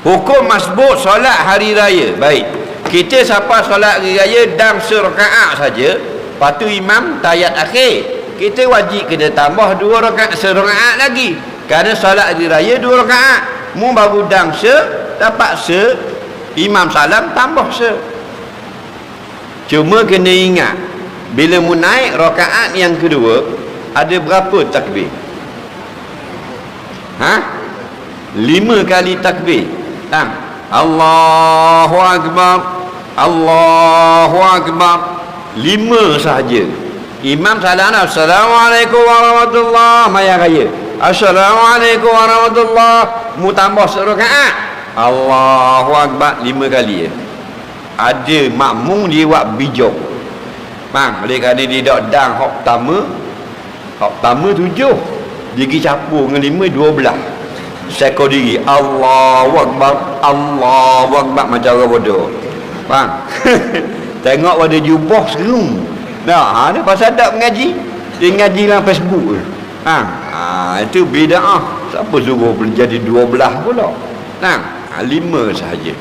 Hukum masbuk solat hari raya. Baik, kita siapa solat hari raya dan serakaat saja, lepas tu imam tayat akhir, kita wajib kena tambah 2 rakaat serakaat lagi, kerana solat hari raya 2 rakaat. Mu baru dang dapat imam salam tambah cuma kena ingat, bila mu naik rakaat yang kedua, ada berapa takbir? 5 kali takbir. Allahu Akbar, Allahu Akbar, 5 sahaja. Imam salam, Assalamualaikum warahmatullahi maya raya, Assalamualaikum warahmatullahi, mu tambah serakaat, Allahu Akbar 5 kali. Ada makmum dia buat bijak, oleh kerana dia tak dang hak pertama 7, dia pergi capur dengan 5, 12 sekor diri, Allahu Akbar, Allahu Akbar, macam orang bodoh. Tengok pada jubah serung. Dia pasal tak mengaji, dia ngaji dalam Facebook. Itu bid'ah. Siapa suruh jadi 12 pula? 5 sahaja.